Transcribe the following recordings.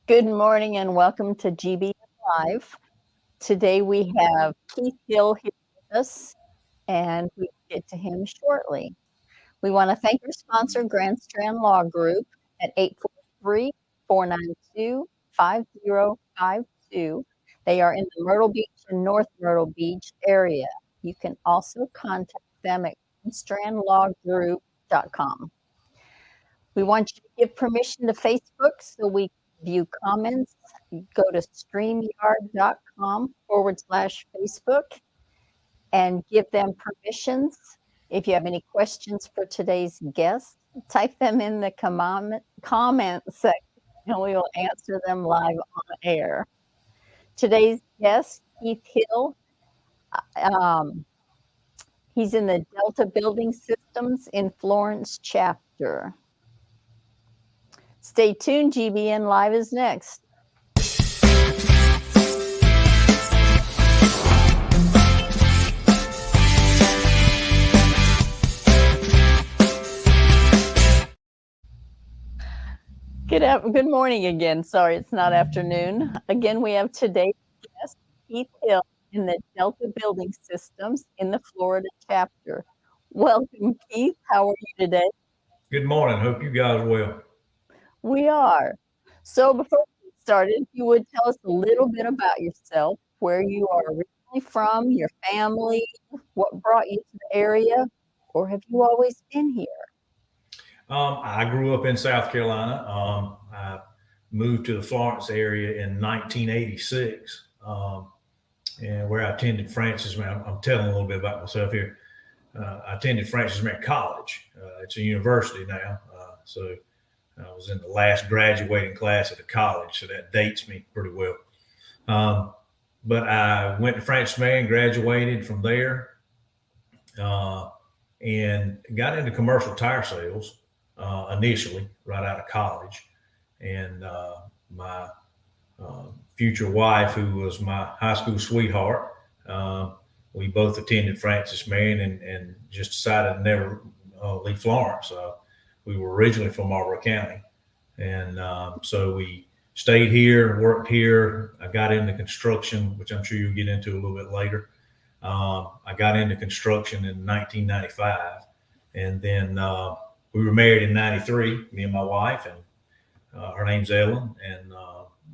Good morning and welcome to GBN Live. Today we have Keith Hill here with us, and we will get to him shortly. We want to thank our sponsor, Grand Strand Law Group, at 843-492-5052. They are in the Myrtle Beach and North Myrtle Beach area. You can also contact them at grandstrandlawgroup.com. We want you to give permission to Facebook so we can view comments. Go to streamyard.com/Facebook and give them permissions. If you have any questions for today's guest, type them in the comment section and we will answer them live on air. Today's guest, Keith Hill, he's in the Delta Building Systems in Florence Chapter. Stay tuned, GBN Live is next. Good morning again. Sorry, it's not afternoon. Again, we have today's guest, Keith Hill, in the Delta Building Systems in the Florida chapter. Welcome, Keith. How are you today? Good morning. Hope you guys are well. We are. So before we get started, if you would tell us a little bit about yourself, where you are originally from, your family, what brought you to the area, or have you always been here? I grew up in South Carolina. I moved to the Florence area in 1986, and where I attended Francis. I'm telling a little bit about myself here. I attended Francis Marion College. It's a university now, so I was in the last graduating class of the college, so that dates me pretty well. But I went to Francis Marion, graduated from there, and got into commercial tire sales initially, right out of college. And my future wife, who was my high school sweetheart, we both attended Francis Marion and just decided to never leave Florence. We were originally from Marlborough County. And so we stayed here, worked here. I got into construction, which I'm sure you'll get into a little bit later. I got into construction in 1995. And then we were married in 93, me and my wife, and her name's Ellen. And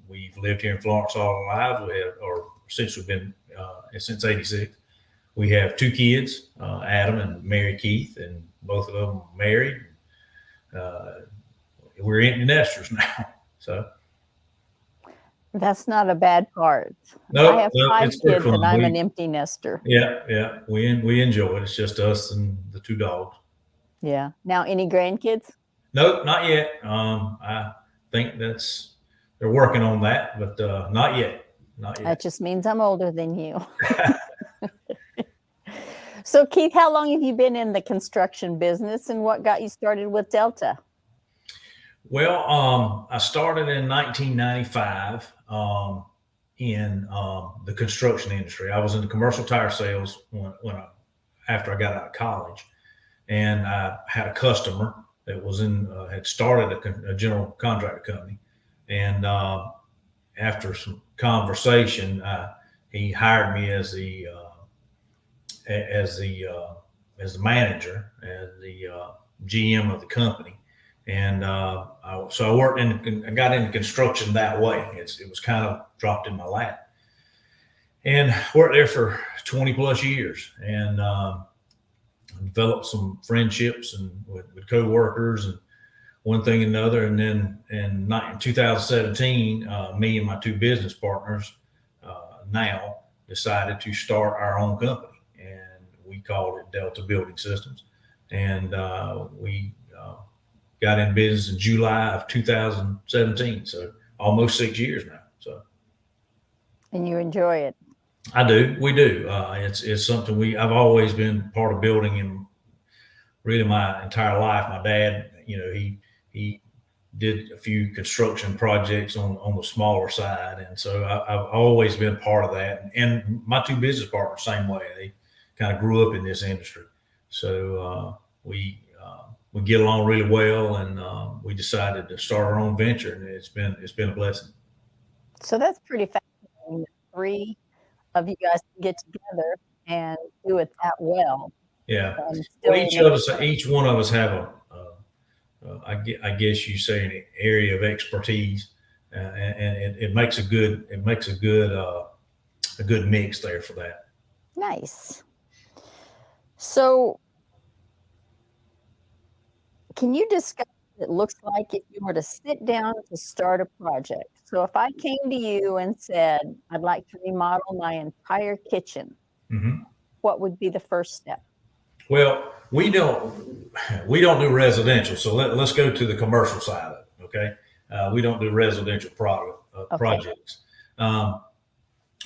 we've lived here in Florence all our lives, since we've been, since 86. We have two kids, Adam and Mary Keith, and both of them married. We're empty nesters now. So that's not a bad part. No, I have five kids and I'm an empty nester. Yeah. We enjoy it. It's just us and the two dogs. Yeah. Now, any grandkids? Nope, not yet. I think they're working on that, but not yet. Not yet. That just means I'm older than you. So, Keith, how long have you been in the construction business, and what got you started with Delta? Well, I started in 1995 in the construction industry. I was in the commercial tire sales after I got out of college, and I had a customer that was had started a general contractor company, and after some conversation, he hired me as the manager, as the GM of the company. And so I I got into construction that way. It was kind of dropped in my lap, and worked there for 20 plus years, and developed some friendships and with coworkers and one thing and another. And then in 2017, me and my two business partners now decided to start our own company, and we called it Delta Building Systems, and we got in business in July of 2017. So almost 6 years now. So. And you enjoy it? I do. We do. It's something I've always been part of building in really my entire life. My dad, he did a few construction projects on the smaller side. And so I've always been part of that. And my two business partners, same way. They kind of grew up in this industry. So we get along really well, and we decided to start our own venture, and it's been a blessing. So that's pretty fascinating that 3 of you guys can get together and do it that well Yeah. and Well, still make money. each one of us have I guess you say an area of expertise, and it makes a good mix there for that. Nice. So can you discuss what it looks like if you were to sit down to start a project? So if I came to you and said, "I'd like to remodel my entire kitchen," Hmm. what would be the first step? Well, we don't do residential, so let's go to the commercial side of it. Okay, we don't do residential Okay. projects. Um,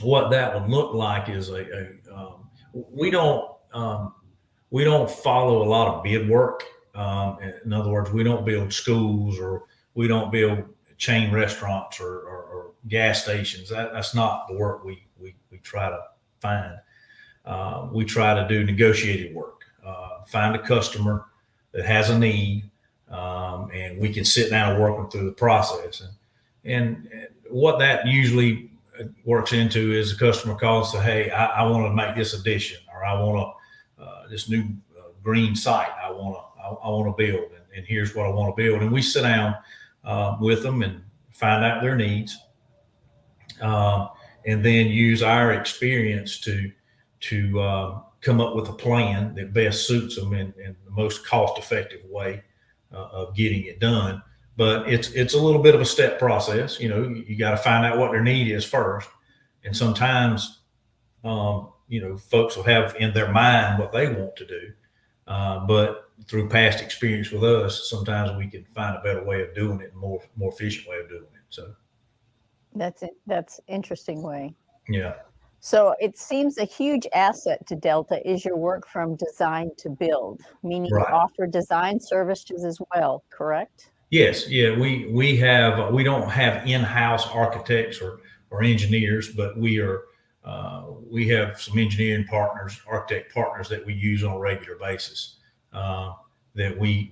what that would look like is we don't we don't follow a lot of bid work. In other words, we don't build schools or we don't build chain restaurants or gas stations. That's not the work we try to find. We try to do negotiated work, find a customer that has a need, and we can sit down and work them through the process. And what that usually works into is the customer calls and say, "Hey, I want to make this addition, or I want to this new green site. I want to build, and here's what I want to build." And we sit down with them and find out their needs, um, and then use our experience to come up with a plan that best suits them in the most cost effective way of getting it done. But it's a little bit of a step process. You got to find out what their need is first, and sometimes folks will have in their mind what they want to do, but through past experience with us, sometimes we can find a better way of doing it, more efficient way of doing it. So That's it. That's interesting way. yeah, So it seems a huge asset to Delta is your work from design to build, meaning you right. offer design services as well, correct? Yes, yeah, we don't have in-house architects or engineers, but we have some engineering partners, architect partners that we use on a regular basis. Uh, that we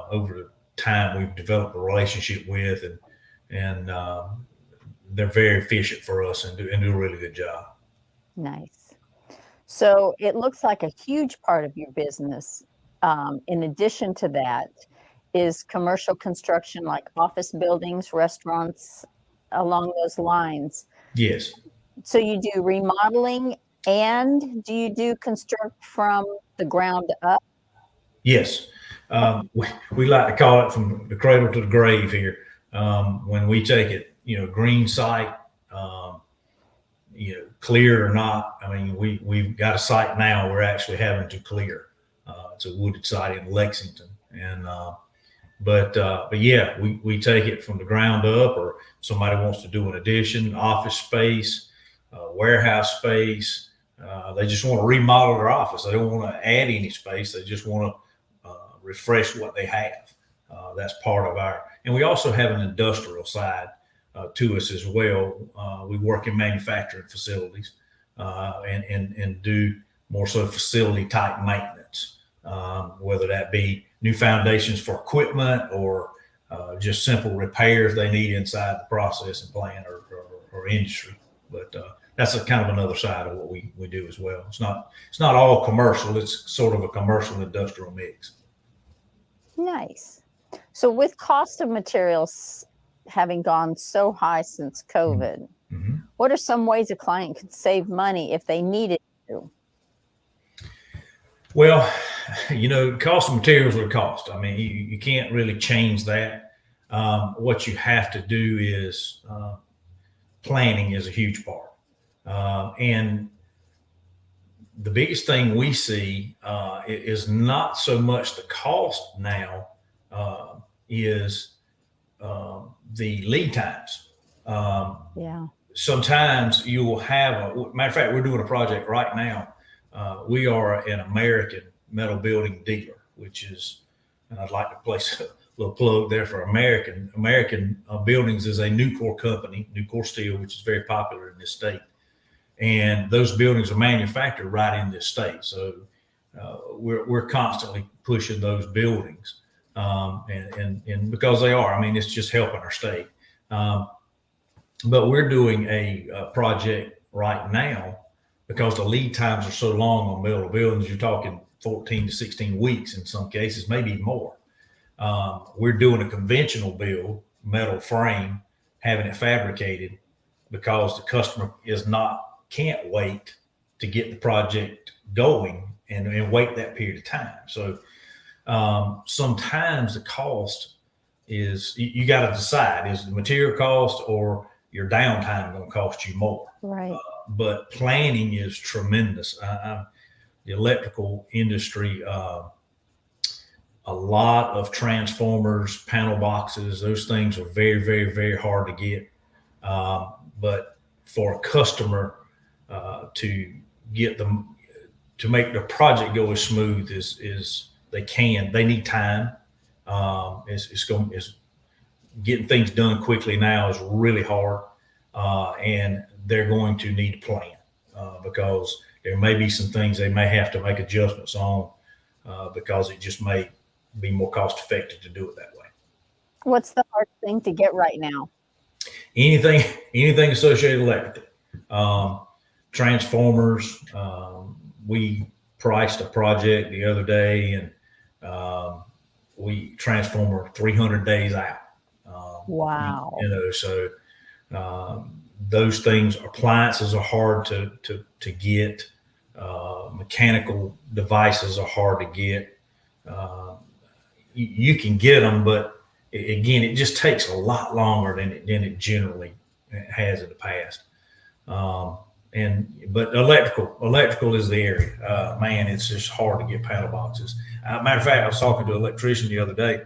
over time we've developed a relationship with, and they're very efficient for us and do a really good job. Nice. So it looks like a huge part of your business, in addition to that, is commercial construction like office buildings, restaurants, along those lines. Yes, So you do remodeling and do you do construct from the ground up? yes. We like to call it from the cradle to the grave here. When we take it, green site. Um, cleared or not. I mean, we've got a site now we're actually having to clear. It's a wooded site in Lexington, and but yeah, we take it from the ground up, or somebody wants to do an addition, office space, warehouse space. They just want to remodel their office. They don't want to add any space. They just want to refresh what they have. That's part of and we also have an industrial side to us as well. We work in manufacturing facilities, and do more so facility type maintenance, whether that be new foundations for equipment or just simple repairs they need inside the processing plant or industry. But that's a kind of another side of what we do as well. It's not all commercial. It's sort of a commercial industrial mix. Nice. So with cost of materials having gone so high since COVID, Mm-hmm. what are some ways a client could save money if they needed to? Well, cost of materials are cost. I mean, you can't really change that. What you have to do is planning is a huge part. And the biggest thing we see is not so much the cost now, is the lead times. Yeah. Sometimes you will have matter of fact, we're doing a project right now. We are an American metal building dealer, which is, and I'd like to place a little plug there for American Buildings is a Nucor company, Nucor Steel, which is very popular in this state. And those buildings are manufactured right in this state. So we're constantly pushing those buildings, and because they are, I mean, it's just helping our state. Um, but we're doing a project right now because the lead times are so long on metal buildings. You're talking 14 to 16 weeks in some cases, maybe more. We're doing a conventional build, metal frame, having it fabricated because the customer is not can't wait to get the project going and wait that period of time. So sometimes the cost is you got to decide, is the material cost or your downtime going to cost you more? Right. But planning is tremendous. The electrical industry, a lot of transformers, panel boxes, those things are very, very, very hard to get. But for a customer to get them to make the project go as smooth as they can, they need time. It's getting things done quickly now is really hard, and they're going to need a plan because there may be some things they may have to make adjustments on because it just may be more cost effective to do it that way. What's the hard thing to get right now? Anything associated electrically, transformers. We priced a project the other day, and we transformer 300 days out. Wow. So those things, appliances are hard to get. Mechanical devices are hard to get. You can get them, but again, it just takes a lot longer than it generally has in the past. But electrical is the area. Man, it's just hard to get panel boxes. Matter of fact, I was talking to an electrician the other day.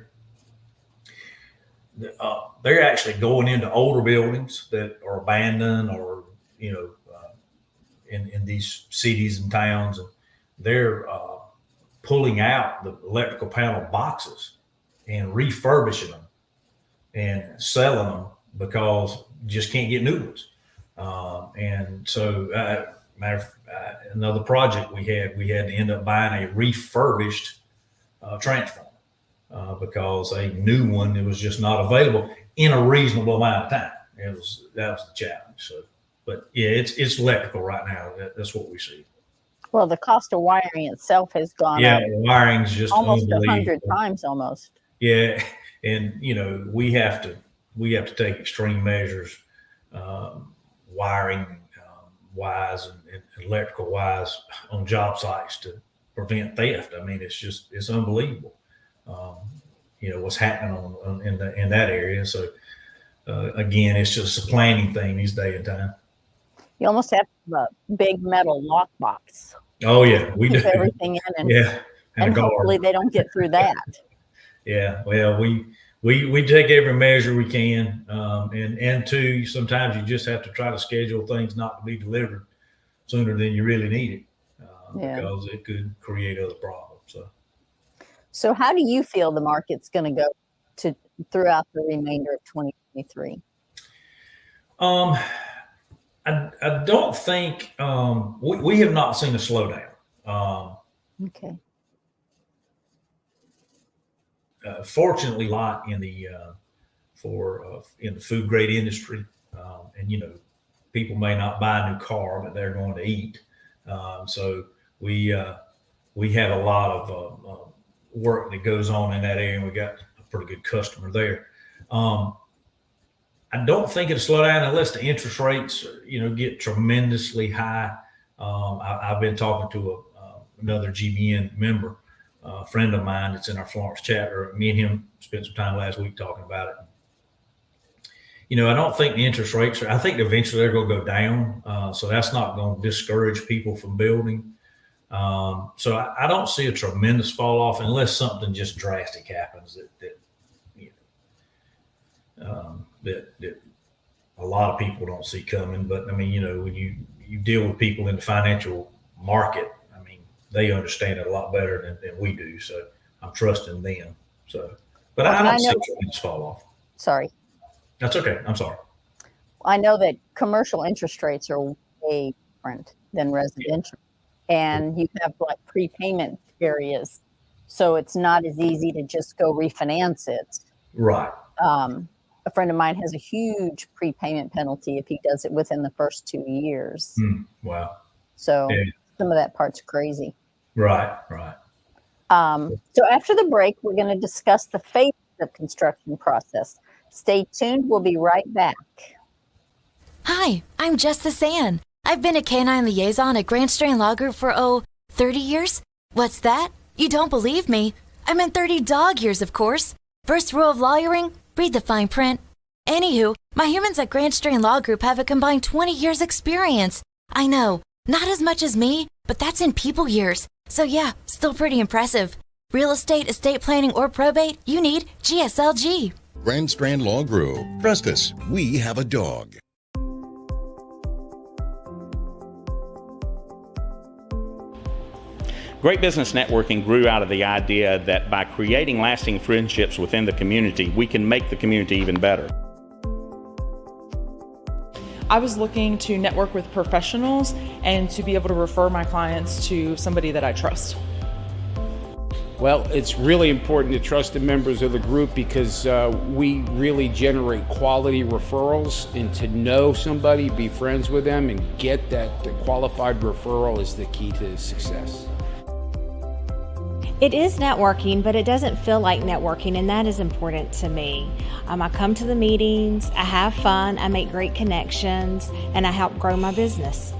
They're actually going into older buildings that are abandoned or in these cities and towns, and they're pulling out the electrical panel boxes and refurbishing them and selling them because you just can't get new ones. And so, another project we had to end up buying a refurbished transformer because a new one, it was just not available in a reasonable amount of time. That was the challenge. So, but yeah, it's electrical right now. That's what we see. Well, the cost of wiring itself has gone Yeah, up the wiring's just almost 100 unbelievable. times almost. Yeah, and we have to take extreme measures, wiring wise and electrical wise on job sites to prevent theft. I mean, it's unbelievable. What's happening in that area. So again, it's just a planning thing these day and time. You almost have to have a big metal lockbox. Oh yeah, we Keep do. everything in, Yeah, and hopefully they don't get through that. Yeah, well, we take every measure we can, and two, sometimes you just have to try to schedule things not to be delivered sooner than you really need it, because it could create other problems. So how do you feel the market's going to go throughout the remainder of 2023? I don't think we have not seen a slowdown. Okay. Fortunately, like in the in the food grade industry, and people may not buy a new car, but they're going to eat. So we have a lot of work that goes on in that area, and we got a pretty good customer there. I don't think it'll slow down unless the interest rates, get tremendously high. I've been talking to another GBN member, a friend of mine that's in our Florence chapter. Me and him spent some time last week talking about it. I don't think the interest rates I think eventually they're going to go down. So that's not going to discourage people from building. So I don't see a tremendous fall off unless something just drastic happens that a lot of people don't see coming. But I mean, when you deal with people in the financial market, I mean, they understand it a lot better than we do. So I'm trusting them. So, but I don't see a tremendous fall off. Sorry. That's okay. I'm sorry. I know that commercial interest rates are way different than residential, and you have like prepayment areas, so it's not as easy to just go refinance it. Right. a friend of mine has a huge prepayment penalty if he does it within the first 2 years. Wow. So Yeah. some of that part's crazy. Right. So after the break, we're going to discuss the phases of construction process. Stay tuned. We'll be right back. Hi, I'm Justice Ann. I've been a canine liaison at Grand Strand Law Group for, 30 years? What's that? You don't believe me? I meant 30 dog years, of course. First rule of lawyering, read the fine print. Anywho, my humans at Grand Strand Law Group have a combined 20 years experience. I know, not as much as me, but that's in people years. So yeah, still pretty impressive. Real estate, estate planning, or probate, you need GSLG. Grand Strand Law Group. Trust us, we have a dog. Great Business Networking grew out of the idea that by creating lasting friendships within the community, we can make the community even better. I was looking to network with professionals and to be able to refer my clients to somebody that I trust. Well, it's really important to trust the members of the group because we really generate quality referrals, and to know somebody, be friends with them, and get that the qualified referral is the key to success. It is networking, but it doesn't feel like networking, and that is important to me. I come to the meetings, I have fun, I make great connections, and I help grow my business.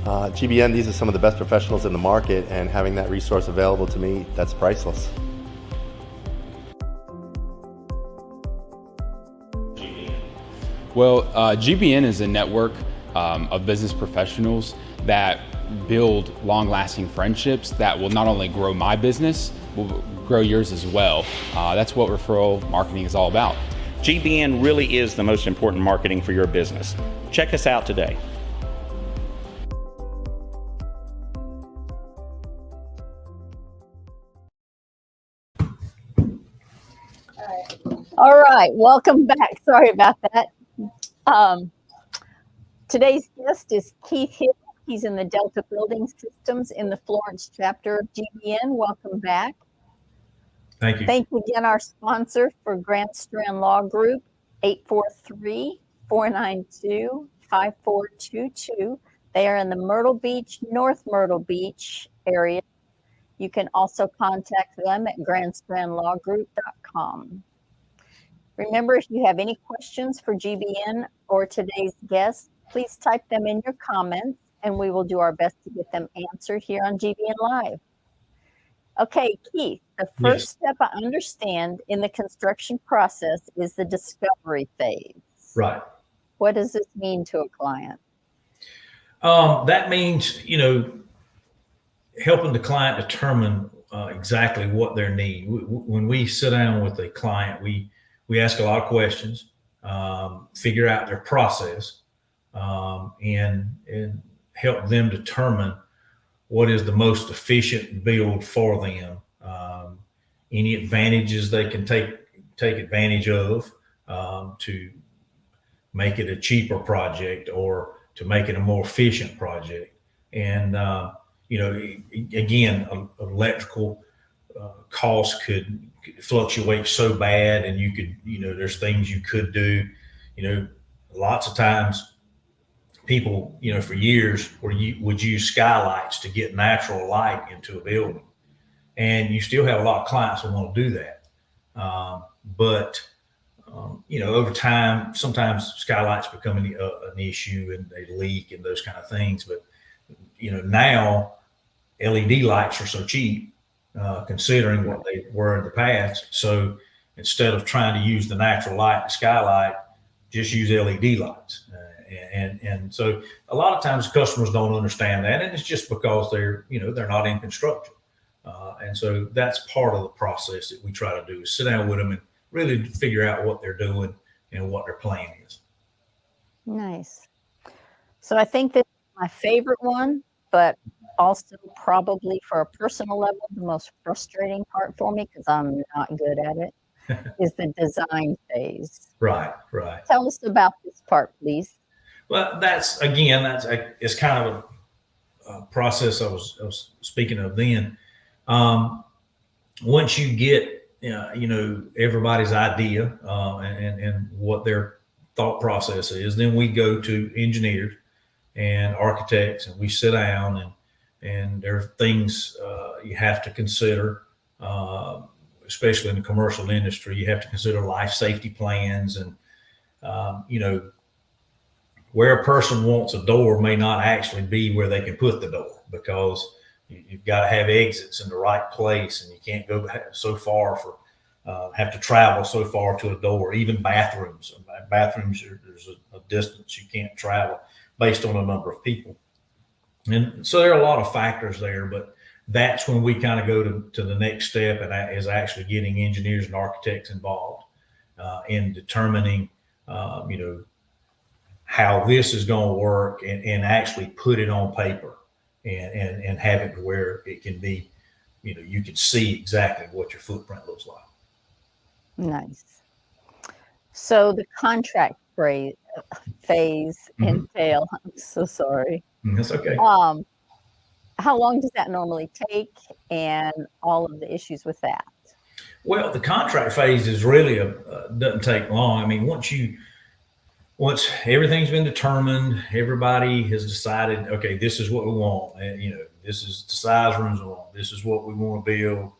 GBN, these are some of the best professionals in the market, and having that resource available to me, that's priceless. Well, GBN is a network of business professionals that build long-lasting friendships that will not only grow my business, will grow yours as well. That's what referral marketing is all about. GBN really is the most important marketing for your business. Check us out today. All right, welcome back. Sorry about that. Today's guest is Keith Hill. He's in the Delta Building Systems in the Florence Chapter of GBN. Welcome back. Thank you. Thank you again, our sponsor for Grand Strand Law Group, 843-492-5422. They are in the Myrtle Beach, North Myrtle Beach area. You can also contact them at grandstrandlawgroup.com. Remember, if you have any questions for GBN or today's guest, please type them in your comments and we will do our best to get them answered here on GBN Live. Okay, Keith, the first step I understand in the construction process is the discovery phase. Right. What does this mean to a client? That means, helping the client determine exactly what their need. When we sit down with a client, we ask a lot of questions, figure out their process, and help them determine what is the most efficient build for them. Any advantages they can take advantage of to make it a cheaper project or to make it a more efficient project. And again, electrical costs could fluctuate so bad, and you could, there's things you could do. Lots of times people, for years would use skylights to get natural light into a building, and you still have a lot of clients who want to do that. But over time, sometimes skylights become an issue and they leak and those kind of things. But now LED lights are so cheap, considering what they were in the past. So instead of trying to use the natural light, the skylight, just use LED lights. And so a lot of times customers don't understand that, and it's just because they're not in construction. And so that's part of the process that we try to do, is sit down with them and really figure out what they're doing and what their plan is. Nice. So I think this is my favorite one, but also probably for a personal level, the most frustrating part for me, because I'm not good at it, is the design phase. Right. Tell us about this part, please. Well, it's kind of process I was speaking of then. Once you get, everybody's idea and what their thought process is, then we go to engineers and architects, and we sit down and there are things you have to consider, especially in the commercial industry. You have to consider life safety plans, and where a person wants a door may not actually be where they can put the door, because you've got to have exits in the right place, and you can't go so far have to travel so far to a door. Even bathrooms, there's a distance you can't travel based on a number of people. And so there are a lot of factors there, but that's when we kind of go to the next step, and that is actually getting engineers and architects involved in determining, how this is going to work, and actually put it on paper and have it to where it can be, you can see exactly what your footprint looks like. Nice. So the contract phase entail, I'm so sorry. That's okay. How long does that normally take, and all of the issues with that? Well, the contract phase is really doesn't take long. I mean, once everything's been determined, everybody has decided, okay, this is what we want, and this is the size rooms we want, this is what we want to build.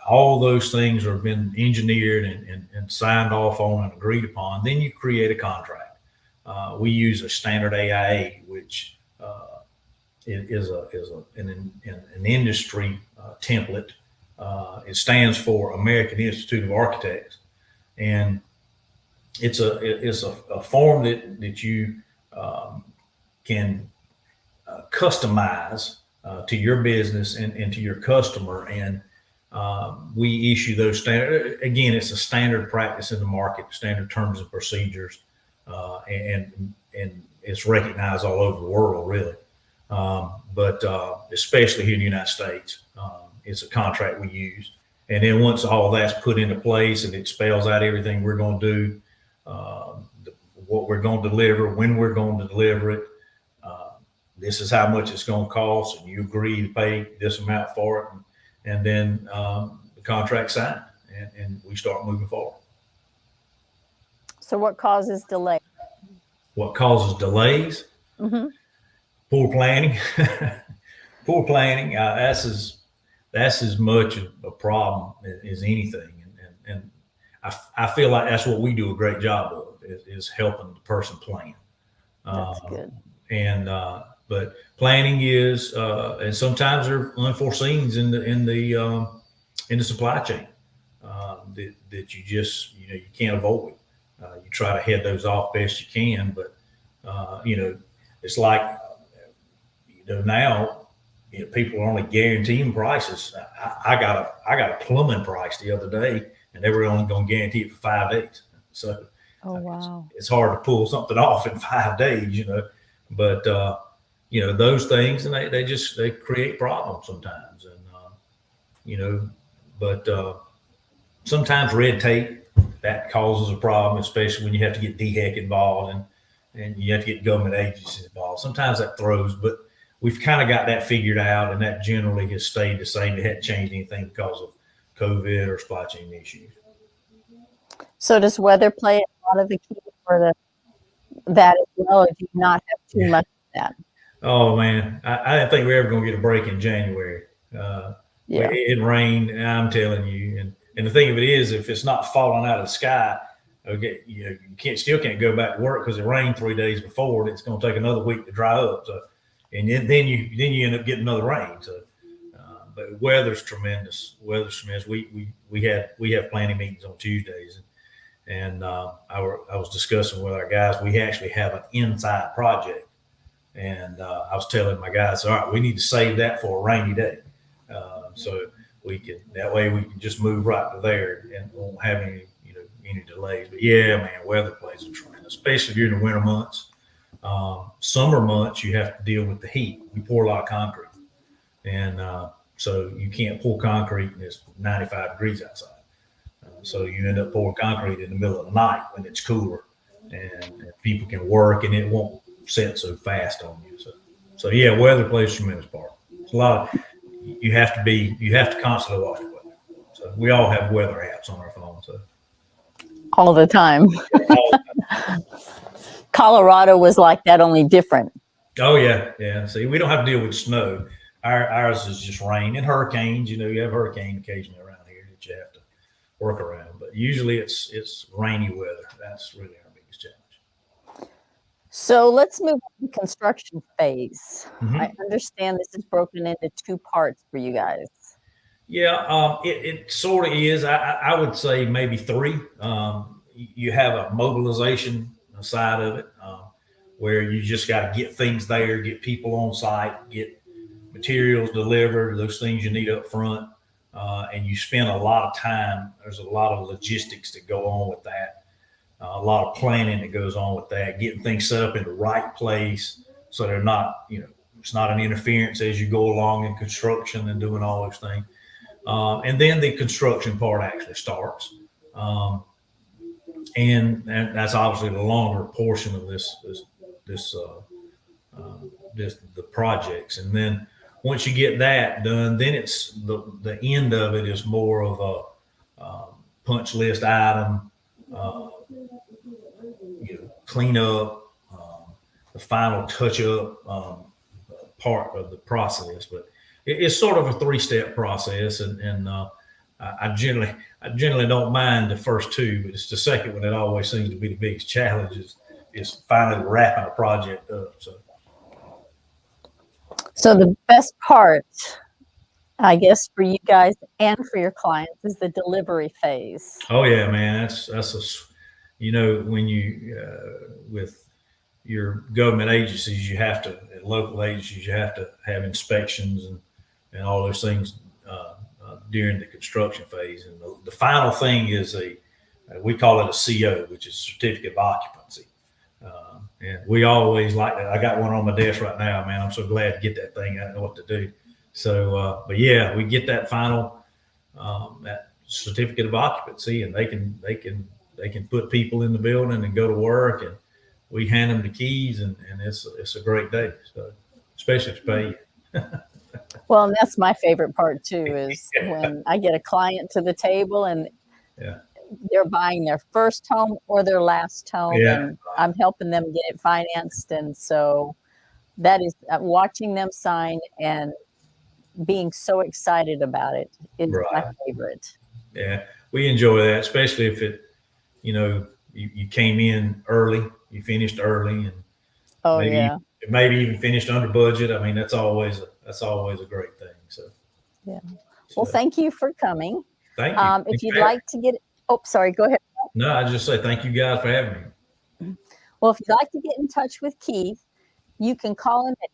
All those things have been engineered and signed off on and agreed upon. Then you create a contract. We use a standard AIA, which is an industry template. It stands for American Institute of Architects, and it's a form that you can customize to your business and to your customer. And we issue those standard. Again, it's a standard practice in the market, standard terms and procedures, and it's recognized all over the world, really. But especially here in the United States, it's a contract we use. And then once all that's put into place and it spells out everything we're going to do, what we're going to deliver, when we're going to deliver it, this is how much it's going to cost, and you agree to pay this amount for it, and then the contract signed, and we start moving forward. So what causes delay? What causes delays? Poor planning. Poor planning. That's as much a problem as anything, and I feel like that's what we do a great job of, is helping the person plan. That's good. But planning is, and sometimes there are unforeseens in the supply chain that you just you can't avoid. You try to head those off best you can, but it's like now people are only guaranteeing prices. I got a plumbing price the other day, and they were only going to guarantee it for 5 days. So wow, it's hard to pull something off in 5 days, but those things, and they create problems sometimes, and but sometimes red tape that causes a problem, especially when you have to get DHEC involved and you have to get government agencies involved. Sometimes that throws, but we've kind of got that figured out, and that generally has stayed the same. It hadn't changed anything because of COVID or supply chain issues. So does weather play a lot of the key for that as well, if you not have too much of that? Oh man, I didn't think we were ever going to get a break in January. It rained, and I'm telling you, and the thing of it is, if it's not falling out of the sky, okay, you still can't go back to work because it rained 3 days before, and it's going to take another week to dry up. So, and then you end up getting another rain. So, but weather's tremendous. We have planning meetings on Tuesdays, and I was discussing with our guys. We actually have an inside project, and I was telling my guys, all right, we need to save that for a rainy day, so that way we can just move right to there and won't have any delays. But yeah, man, weather plays a tremendous, especially during the winter months. Summer months, you have to deal with the heat. We pour a lot of concrete, and so you can't pour concrete when it's 95 degrees outside. So you end up pouring concrete in the middle of the night when it's cooler, and people can work, and it won't set so fast on you. So So yeah, weather plays a tremendous part. It's a lot of, you have to constantly watch the weather. So we all have weather apps on our phone. So all the time. Colorado was like that, only different. Oh yeah, yeah. See, we don't have to deal with snow. Ours is just rain and hurricanes. You have hurricane occasionally around here that you have to work around, but usually it's rainy weather. That's really our biggest challenge. So let's move on to construction phase. Mm-hmm. I understand this is broken into two parts for you guys. Yeah, it sort of is. I would say maybe three. You have a mobilization side of it, where you just got to get things there, get people on site, get materials delivered, those things you need up front. And you spend a lot of time. There's a lot of logistics that go on with that. A lot of planning that goes on with that, getting things set up in the right place so they're not, it's not an interference as you go along in construction and doing all those things. And then the construction part actually starts. And that's obviously the longer portion of the projects. And then once you get that done, then it's the end of it is more of a punch list item, clean up, the final touch up part of the process. But it's sort of a 3-step process, and I generally don't mind the first two, but it's the second one that always seems to be the biggest challenge is finally wrapping a project up. So the best part, I guess, for you guys and for your clients is the delivery phase. Oh yeah, man, that's when you with your government agencies, local agencies, you have to have inspections and all those things during the construction phase. And the final thing is we call it a CO, which is certificate of occupancy. And we always like that. I got one on my desk right now, man. I'm so glad to get that thing. I don't know what to do. So, but yeah, we get that final, that certificate of occupancy, and they can put people in the building and go to work, and we hand them the keys, and it's a great day. So, especially to pay you. Well, and that's my favorite part too, is when I get a client to the table and they're buying their first home or their last home, and I'm helping them get it financed. And so that is watching them sign and being so excited about it is my favorite. Yeah, we enjoy that, especially if you came in early, you finished early, and maybe even finished under budget. I mean, that's always a great thing. So well, thank you for coming. Thank you. If you'd like to get, sorry, go ahead. No, I just say thank you guys for having me. Well, if you'd like to get in touch with Keith, you can call him at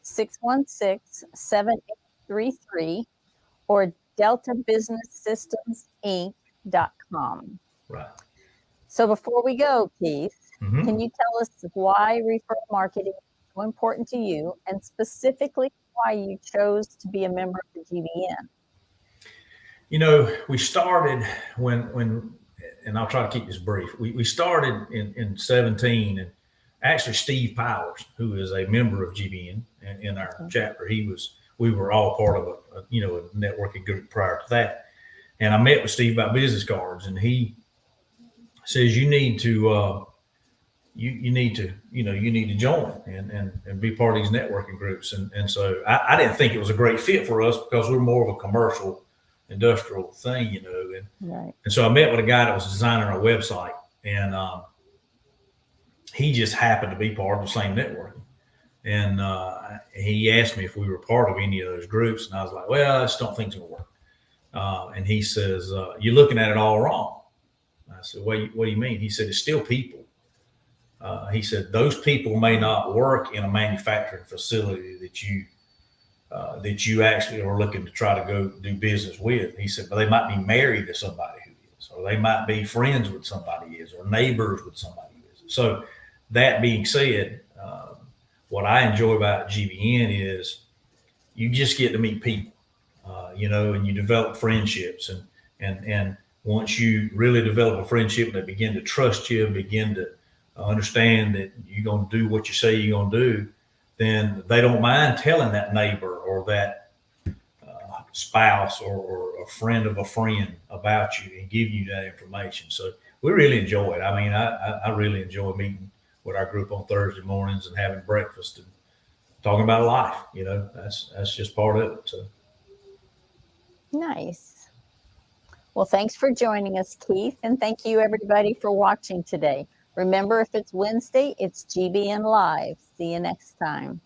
843-616-7833 or deltabusinesssystemsinc.com. Right. So before we go, Keith, can you tell us why referral marketing is so important to you, and specifically why you chose to be a member of the GBN? We started when and I'll try to keep this brief. We started in 17, and actually Steve Powers, who is a member of GBN in our chapter, we were all part of a networking group prior to that. And I met with Steve about business cards, and he says you need to you need to join and be part of these networking groups. And so I didn't think it was a great fit for us because we're more of a commercial industrial thing, and so I met with a guy that was designing our website, and he just happened to be part of the same networking, and he asked me if we were part of any of those groups, and I was like, well, I just don't think it's gonna work. And he says, you're looking at it all wrong. I said, what do you mean? He said, it's still people. He said, those people may not work in a manufacturing facility that you actually are looking to try to go do business with. He said, but they might be married to somebody who is, or they might be friends with somebody who is, or neighbors with somebody who is. So that being said, what I enjoy about GBN is you just get to meet people, and you develop friendships, and once you really develop a friendship and they begin to trust you, begin to understand that you're going to do what you say you're going to do, then they don't mind telling that neighbor or that spouse or a friend of a friend about you and give you that information. So we really enjoy it. I mean, I really enjoy meeting with our group on Thursday mornings and having breakfast and talking about life. You know, that's just part of it. So Nice. Well, thanks for joining us, Keith, and thank you everybody for watching today. Remember, if it's Wednesday, it's GBN Live. See you next time.